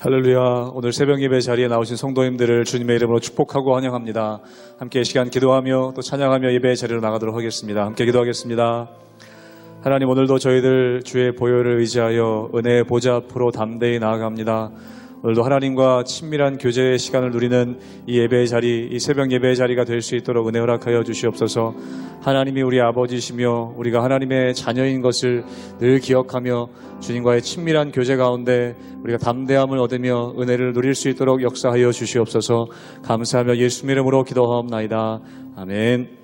할렐루야. 오늘 새벽 예배 자리에 나오신 성도님들을 주님의 이름으로 축복하고 환영합니다. 함께 이 시간 기도하며 또 찬양하며 예배의 자리로 나가도록 하겠습니다. 함께 기도하겠습니다. 하나님, 오늘도 저희들 주의 보혈을 의지하여 은혜의 보좌 앞으로 담대히 나아갑니다. 오늘도 하나님과 친밀한 교제의 시간을 누리는 이 예배의 자리, 이 새벽 예배의 자리가 될 수 있도록 은혜 허락하여 주시옵소서. 하나님이 우리 아버지시며 우리가 하나님의 자녀인 것을 늘 기억하며 주님과의 친밀한 교제 가운데 우리가 담대함을 얻으며 은혜를 누릴 수 있도록 역사하여 주시옵소서. 감사하며 예수님 이름으로 기도하옵나이다. 아멘.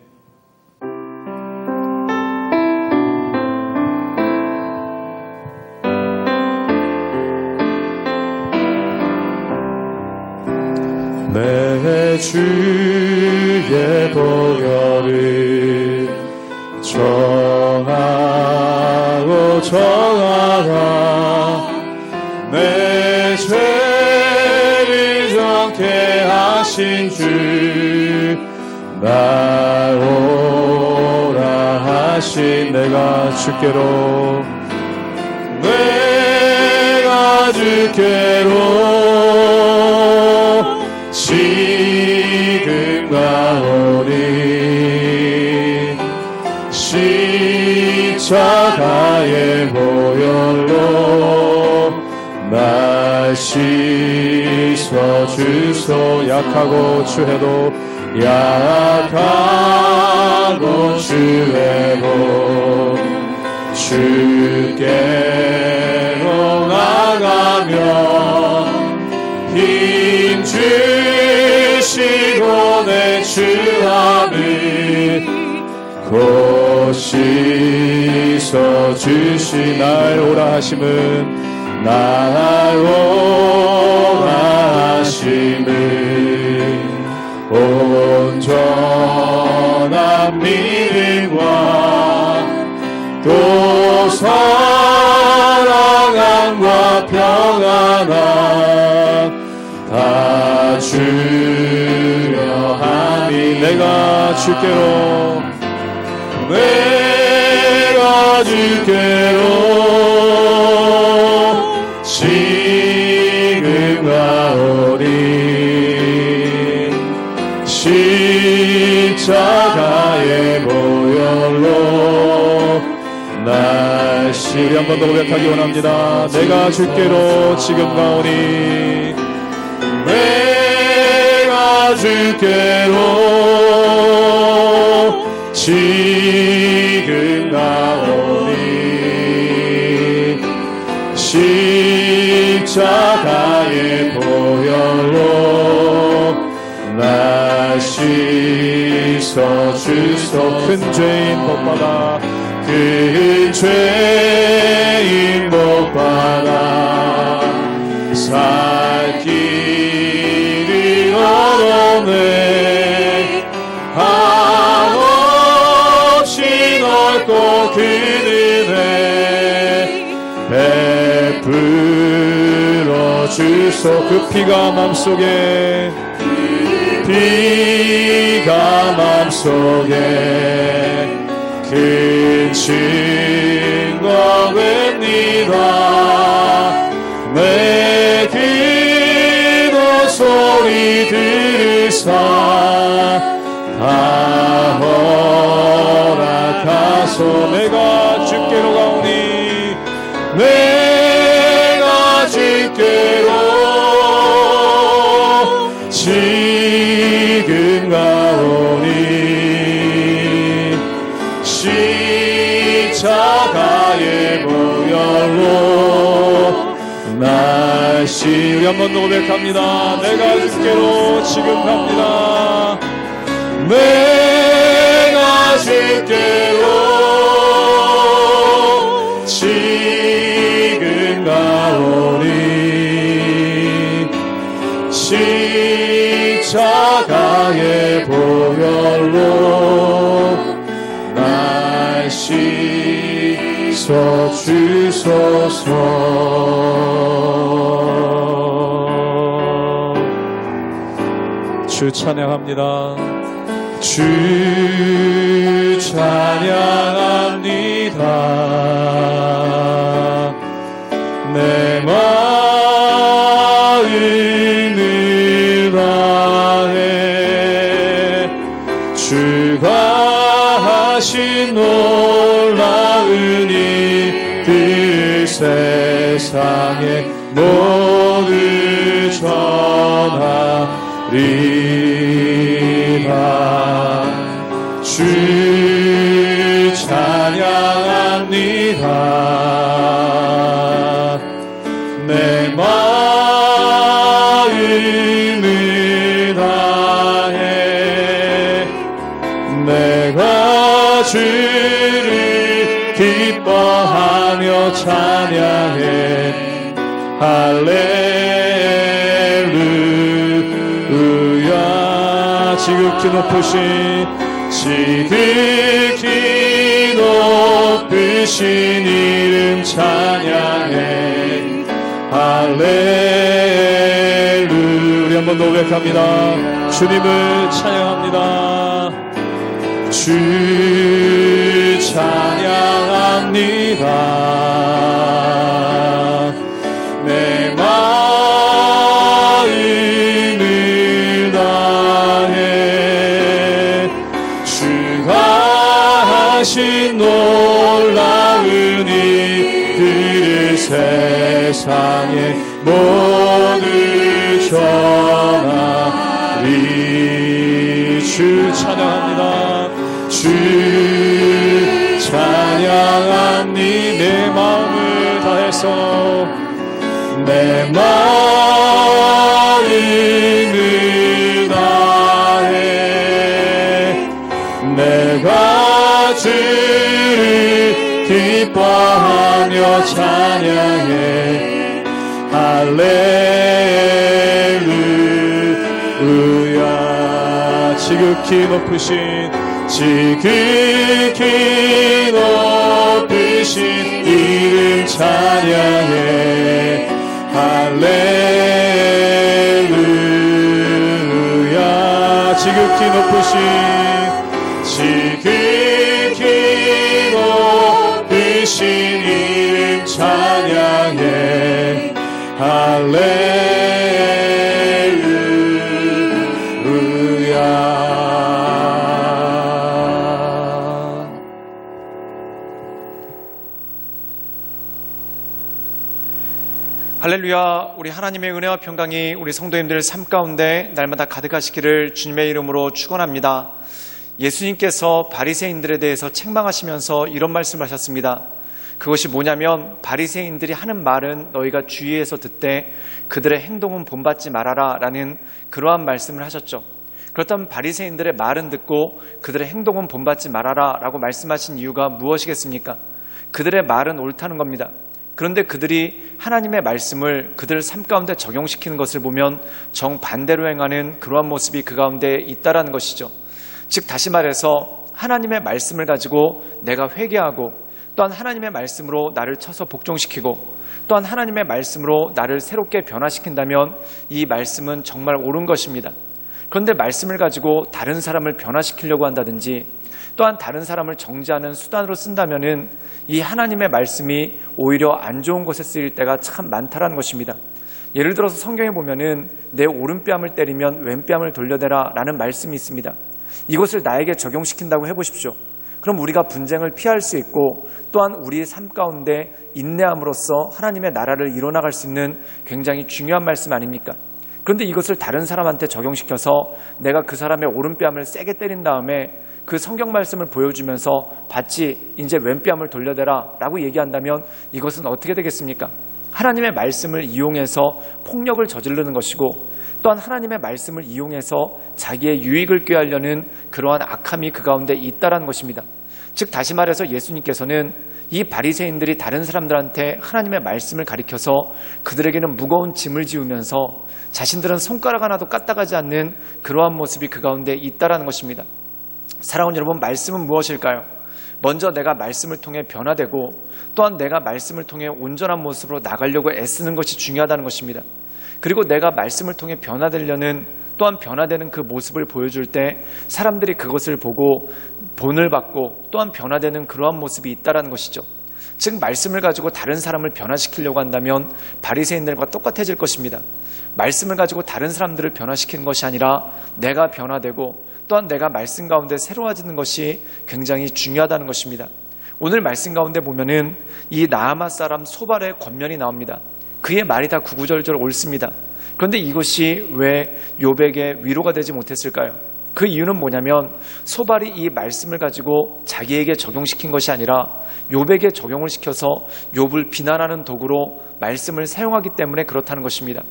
내 주의 보혈을 정하고 정하라. 내 죄를 정케 하신 주 나오라 하신 내가 주께로 지금 가오니 십자가의 보혈로 날 씻어 주소. 약하고 추해도 약하고 추해도 주께로 나가며 힘 주시고 내 주함을 곧 씻어 주시. 날 오라 하심은 날 오라 하심은 온전한 믿음과 또 사랑함과 평안함 다 주려 함이. 내가 주께로 지금 가오니 십자가의 보혈로 날 우리 한 번 더 고백하기 원합니다. 내가 주께로 지금 가오니 내가 주께로 지금 가오니 십자가의 보혈로 날 씻어 주소. 큰 죄인 못받아 큰 죄인 못받아 살 길을 얻었네. 한없이 넓고 큰 은혜 베풀어 주소. 그 피가 맘속에 큰 증거입니다. 내 기도 소리 들으사 다 허락하소. 내가 주께로 가오니 내가 주께로 지금 가오니 십자가의 보혈로 날 우리 한 번 더 고백합니다. 내가 주께로 지금 갑니다. 내가 주께로 지금 가오니 십자가의 보혈로 날 씻어 주소서. 주 찬양합니다. 주 찬양합니다. 내 마음을 다해 주가 하신 놀라운 일들 세상에 모두 전하리라. 주 찬양합니다. 내 마음을 다해 내가 주를 기뻐하며 찬양해. 할렐루야. 지극히 높으신 이름 찬양해. 할렐루야. 우리 한번 더 고백합니다. 주님을 찬양합니다. 주 찬양합니다. 내 마음을 다해 주가 하신 놀라운 일들을 세상에 모두 전하리. 주 찬양합니다. 주 찬양합니. 내 마음을 다해서 내 마음을 다해 내가 주를 기뻐하며 찬양해. 할렐루야. 지극히 높으신 이름 찬양해. 할렐루야. 지극히 높으신 이름 찬양해. 할렐루야. 할렐루야. 우리 하나님의 은혜와 평강이 우리 성도님들 삶 가운데 날마다 가득하시기를 주님의 이름으로 축원합니다. 예수님께서 바리새인들에 대해서 책망하시면서 이런 말씀을 하셨습니다. 그것이 뭐냐면 바리새인들이 하는 말은 너희가 주의해서 듣되 그들의 행동은 본받지 말아라 라는 그러한 말씀을 하셨죠. 그렇다면 바리새인들의 말은 듣고 그들의 행동은 본받지 말아라 라고 말씀하신 이유가 무엇이겠습니까? 그들의 말은 옳다는 겁니다. 그런데 그들이 하나님의 말씀을 그들 삶 가운데 적용시키는 것을 보면 정반대로 행하는 그러한 모습이 그 가운데 있다라는 것이죠. 즉 다시 말해서 하나님의 말씀을 가지고 내가 회개하고 또한 하나님의 말씀으로 나를 쳐서 복종시키고 또한 하나님의 말씀으로 나를 새롭게 변화시킨다면 이 말씀은 정말 옳은 것입니다. 그런데 말씀을 가지고 다른 사람을 변화시키려고 한다든지 또한 다른 사람을 정죄하는 수단으로 쓴다면은 이 하나님의 말씀이 오히려 안 좋은 곳에 쓰일 때가 참 많다라는 것입니다. 예를 들어서 성경에 보면은 내 오른뺨을 때리면 왼뺨을 돌려대라 라는 말씀이 있습니다. 이것을 나에게 적용시킨다고 해보십시오. 그럼 우리가 분쟁을 피할 수 있고 또한 우리의 삶 가운데 인내함으로써 하나님의 나라를 이뤄나갈 수 있는 굉장히 중요한 말씀 아닙니까? 그런데 이것을 다른 사람한테 적용시켜서 내가 그 사람의 오른뺨을 세게 때린 다음에 그 성경 말씀을 보여주면서 봤지 이제 왼뺨을 돌려대라 라고 얘기한다면 이것은 어떻게 되겠습니까? 하나님의 말씀을 이용해서 폭력을 저지르는 것이고 또한 하나님의 말씀을 이용해서 자기의 유익을 꾀하려는 그러한 악함이 그 가운데 있다라는 것입니다. 즉 다시 말해서 예수님께서는 이 바리새인들이 다른 사람들한테 하나님의 말씀을 가리켜서 그들에게는 무거운 짐을 지우면서 자신들은 손가락 하나도 까딱하지 않는 그러한 모습이 그 가운데 있다라는 것입니다. 사랑하는 여러분, 말씀은 무엇일까요? 먼저 내가 말씀을 통해 변화되고 또한 내가 말씀을 통해 온전한 모습으로 나가려고 애쓰는 것이 중요하다는 것입니다. 그리고 내가 말씀을 통해 변화되려는 또한 변화되는 그 모습을 보여줄 때 사람들이 그것을 보고 본을 받고 또한 변화되는 그러한 모습이 있다는 것이죠. 즉 말씀을 가지고 다른 사람을 변화시키려고 한다면 바리새인들과 똑같아질 것입니다. 말씀을 가지고 다른 사람들을 변화시키는 것이 아니라 내가 변화되고 또한 내가 말씀 가운데 새로워지는 것이 굉장히 중요하다는 것입니다. 오늘 말씀 가운데 보면은 이 나아마 사람 소발의 권면이 나옵니다. 그의 말이 다 구구절절 옳습니다. 그런데 이것이 왜 욥에게 위로가 되지 못했을까요? 그 이유는 뭐냐면 소발이 이 말씀을 가지고 자기에게 적용시킨 것이 아니라 욥에게 적용을 시켜서 욥을 비난하는 도구로 말씀을 사용하기 때문에 그렇다는 것입니다.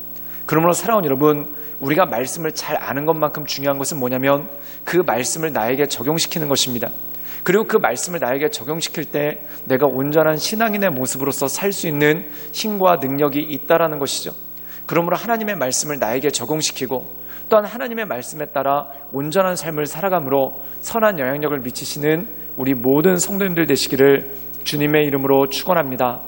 그러므로 사랑하는 여러분, 우리가 말씀을 잘 아는 것만큼 중요한 것은 뭐냐면 그 말씀을 나에게 적용시키는 것입니다. 그리고 그 말씀을 나에게 적용시킬 때 내가 온전한 신앙인의 모습으로서 살 수 있는 힘과 능력이 있다라는 것이죠. 그러므로 하나님의 말씀을 나에게 적용시키고 또한 하나님의 말씀에 따라 온전한 삶을 살아감으로 선한 영향력을 미치시는 우리 모든 성도님들 되시기를 주님의 이름으로 축원합니다.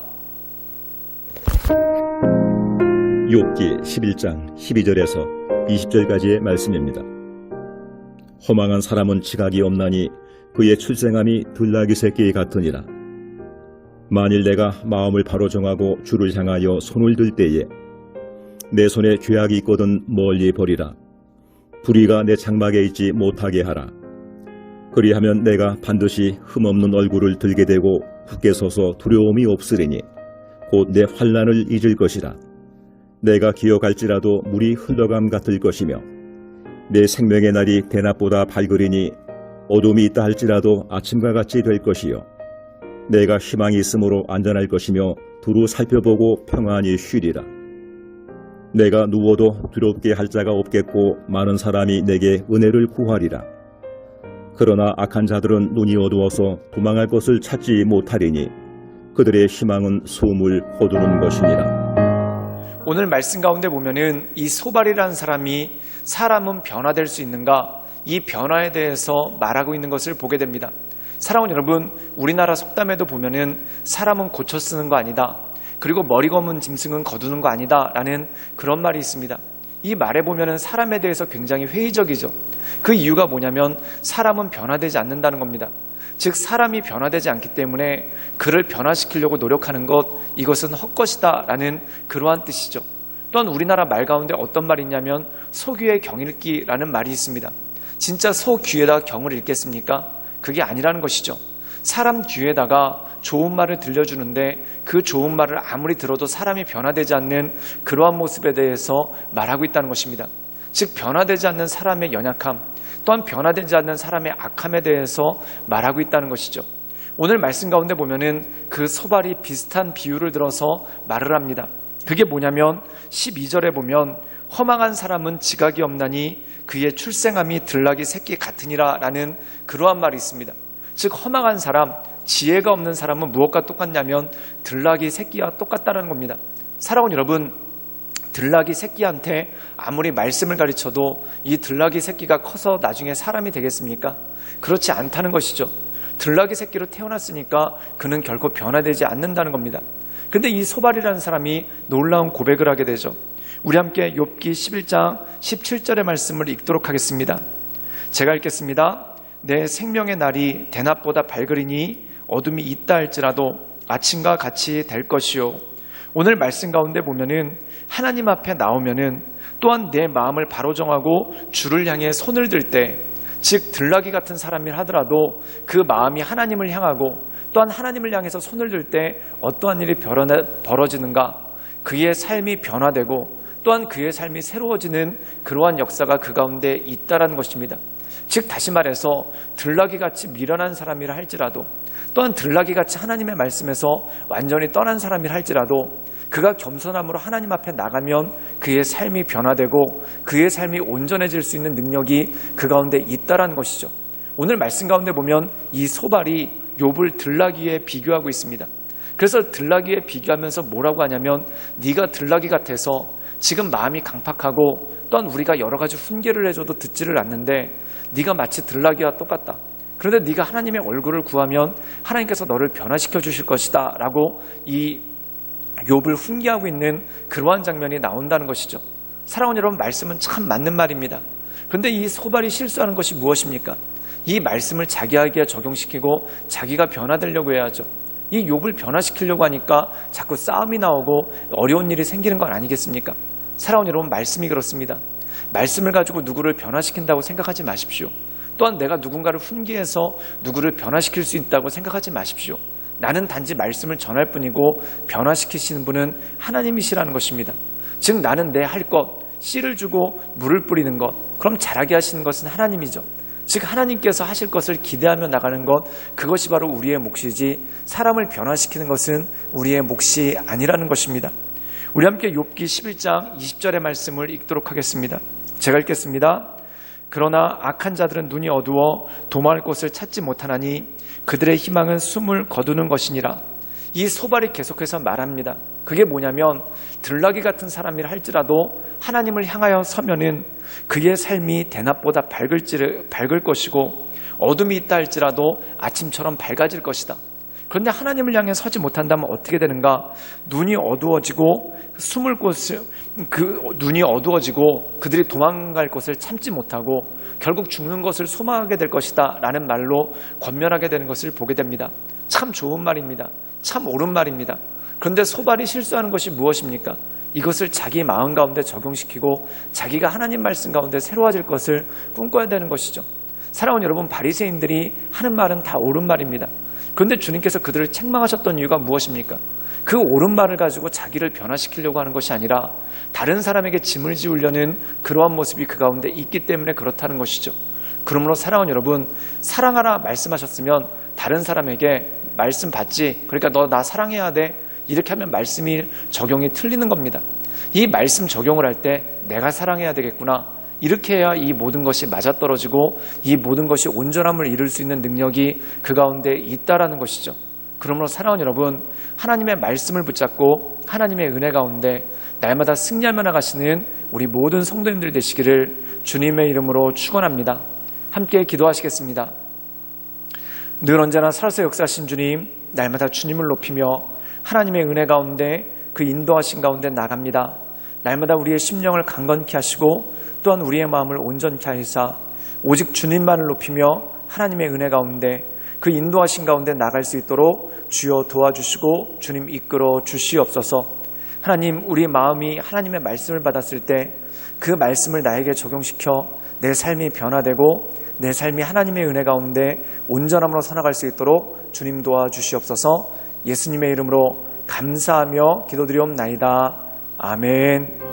욥기 11장 12절에서 20절까지의 말씀입니다. 허망한 사람은 지각이 없나니 그의 출생함이 들나귀 새끼 같으니라. 만일 내가 마음을 바로 정하고 주를 향하여 손을 들 때에 내 손에 죄악이 있거든 멀리 버리라. 불의가 내 장막에 있지 못하게 하라. 그리하면 내가 반드시 흠없는 얼굴을 들게 되고 굳게 서서 두려움이 없으리니 곧 내 환난을 잊을 것이라. 내가 기어갈지라도 물이 흘러감 같을 것이며 내 생명의 날이 대낮보다 밝으리니 어둠이 있다 할지라도 아침과 같이 될 것이요 내가 희망이 있으므로 안전할 것이며 두루 살펴보고 평안히 쉬리라. 내가 누워도 두렵게 할 자가 없겠고 많은 사람이 내게 은혜를 구하리라. 그러나 악한 자들은 눈이 어두워서 도망할 것을 찾지 못하리니 그들의 희망은 소음을 거두는 것이니라. 오늘 말씀 가운데 보면은 이 소발이라는 사람이 사람은 변화될 수 있는가, 이 변화에 대해서 말하고 있는 것을 보게 됩니다. 사랑하는 여러분, 우리나라 속담에도 보면은 사람은 고쳐 쓰는 거 아니다, 그리고 머리 검은 짐승은 거두는 거 아니다 라는 그런 말이 있습니다. 이 말에 보면은 사람에 대해서 굉장히 회의적이죠. 그 이유가 뭐냐면 사람은 변화되지 않는다는 겁니다. 즉 사람이 변화되지 않기 때문에 그를 변화시키려고 노력하는 것, 이것은 헛것이다 라는 그러한 뜻이죠. 또한 우리나라 말 가운데 어떤 말이 있냐면 소귀의 경읽기라는 말이 있습니다. 진짜 소 귀에다 경을 읽겠습니까? 그게 아니라는 것이죠. 사람 귀에다가 좋은 말을 들려주는데 그 좋은 말을 아무리 들어도 사람이 변화되지 않는 그러한 모습에 대해서 말하고 있다는 것입니다. 즉 변화되지 않는 사람의 연약함, 또한 변화되지 않는 사람의 악함에 대해서 말하고 있다는 것이죠. 오늘 말씀 가운데 보면은 그 소발이 비슷한 비유를 들어서 말을 합니다. 그게 뭐냐면 12절에 보면 허망한 사람은 지각이 없나니 그의 출생함이 들나귀 새끼 같으니라 라는 그러한 말이 있습니다. 즉 허망한 사람, 지혜가 없는 사람은 무엇과 똑같냐면 들나귀 새끼와 똑같다는 겁니다. 사랑하는 여러분, 들나귀 새끼한테 아무리 말씀을 가르쳐도 이 들나귀 새끼가 커서 나중에 사람이 되겠습니까? 그렇지 않다는 것이죠. 들나귀 새끼로 태어났으니까 그는 결코 변화되지 않는다는 겁니다. 근데 이 소발이라는 사람이 놀라운 고백을 하게 되죠. 우리 함께 욥기 11장 17절의 말씀을 읽도록 하겠습니다. 제가 읽겠습니다. 내 생명의 날이 대낮보다 밝으리니 어둠이 있다 할지라도 아침과 같이 될 것이요. 오늘 말씀 가운데 보면은 하나님 앞에 나오면은 또한 내 마음을 바로 정하고 주를 향해 손을 들 때, 즉 들나귀 같은 사람이 하더라도 그 마음이 하나님을 향하고 또한 하나님을 향해서 손을 들 때 어떠한 일이 벌어지는가, 그의 삶이 변화되고 또한 그의 삶이 새로워지는 그러한 역사가 그 가운데 있다라는 것입니다. 즉 다시 말해서 들나귀같이 미련한 사람이라 할지라도 또한 들나귀같이 하나님의 말씀에서 완전히 떠난 사람이라 할지라도 그가 겸손함으로 하나님 앞에 나가면 그의 삶이 변화되고 그의 삶이 온전해질 수 있는 능력이 그 가운데 있다라는 것이죠. 오늘 말씀 가운데 보면 이 소발이 욥을 들나귀에 비교하고 있습니다. 그래서 들나귀에 비교하면서 뭐라고 하냐면 네가 들나귀 같아서 지금 마음이 강팍하고 또한 우리가 여러 가지 훈계를 해줘도 듣지를 않는데 네가 마치 들나귀와 똑같다. 그런데 네가 하나님의 얼굴을 구하면 하나님께서 너를 변화시켜 주실 것이다 라고 이 욥을 훈계하고 있는 그러한 장면이 나온다는 것이죠. 사랑하는 여러분, 말씀은 참 맞는 말입니다. 그런데 이 소발이 실수하는 것이 무엇입니까? 이 말씀을 자기에게 적용시키고 자기가 변화되려고 해야죠. 이 욥을 변화시키려고 하니까 자꾸 싸움이 나오고 어려운 일이 생기는 건 아니겠습니까? 사랑하는 여러분, 말씀이 그렇습니다. 말씀을 가지고 누구를 변화시킨다고 생각하지 마십시오. 또한 내가 누군가를 훈계해서 누구를 변화시킬 수 있다고 생각하지 마십시오. 나는 단지 말씀을 전할 뿐이고 변화시키시는 분은 하나님이시라는 것입니다. 즉 나는 내 할 것, 씨를 주고 물을 뿌리는 것, 그럼 자라게 하시는 것은 하나님이죠. 즉 하나님께서 하실 것을 기대하며 나가는 것, 그것이 바로 우리의 몫이지 사람을 변화시키는 것은 우리의 몫이 아니라는 것입니다. 우리 함께 욥기 11장 20절의 말씀을 읽도록 하겠습니다. 제가 읽겠습니다. 그러나 악한 자들은 눈이 어두워 도망할 곳을 찾지 못하나니 그들의 희망은 숨을 거두는 것이니라. 이 소발이 계속해서 말합니다. 그게 뭐냐면 들나귀 같은 사람이라 할지라도 하나님을 향하여 서면은 그의 삶이 대낮보다 밝을 것이고 어둠이 있다 할지라도 아침처럼 밝아질 것이다. 그런데 하나님을 향해 서지 못한다면 어떻게 되는가? 눈이 어두워지고 눈이 어두워지고 그들이 도망갈 곳을 참지 못하고 결국 죽는 것을 소망하게 될 것이다 라는 말로 권면하게 되는 것을 보게 됩니다. 참 좋은 말입니다. 참 옳은 말입니다. 그런데 소발이 실수하는 것이 무엇입니까? 이것을 자기 마음 가운데 적용시키고 자기가 하나님 말씀 가운데 새로워질 것을 꿈꿔야 되는 것이죠. 사랑하는 여러분, 바리새인들이 하는 말은 다 옳은 말입니다. 그런데 주님께서 그들을 책망하셨던 이유가 무엇입니까? 그 옳은 말을 가지고 자기를 변화시키려고 하는 것이 아니라 다른 사람에게 짐을 지우려는 그러한 모습이 그 가운데 있기 때문에 그렇다는 것이죠. 그러므로 사랑하는 여러분, 사랑하라 말씀하셨으면 다른 사람에게 말씀 받지, 그러니까 너 나 사랑해야 돼, 이렇게 하면 말씀이 적용이 틀리는 겁니다. 이 말씀 적용을 할 때 내가 사랑해야 되겠구나, 이렇게 해야 이 모든 것이 맞아떨어지고 이 모든 것이 온전함을 이룰 수 있는 능력이 그 가운데 있다라는 것이죠. 그러므로 사랑하는 여러분, 하나님의 말씀을 붙잡고 하나님의 은혜 가운데 날마다 승리하며 나가시는 우리 모든 성도님들 되시기를 주님의 이름으로 축원합니다. 함께 기도하시겠습니다. 늘 언제나 살아서 역사하신 주님, 날마다 주님을 높이며 하나님의 은혜 가운데 그 인도하신 가운데 나갑니다. 날마다 우리의 심령을 강건케 하시고 또한 우리의 마음을 온전케 하시사 오직 주님만을 높이며 하나님의 은혜 가운데 그 인도하신 가운데 나갈 수 있도록 주여 도와주시고 주님 이끌어 주시옵소서. 하나님, 우리 마음이 하나님의 말씀을 받았을 때 그 말씀을 나에게 적용시켜 내 삶이 변화되고 내 삶이 하나님의 은혜 가운데 온전함으로 살아갈 수 있도록 주님 도와주시옵소서. 예수님의 이름으로 감사하며 기도드리옵나이다. 아멘.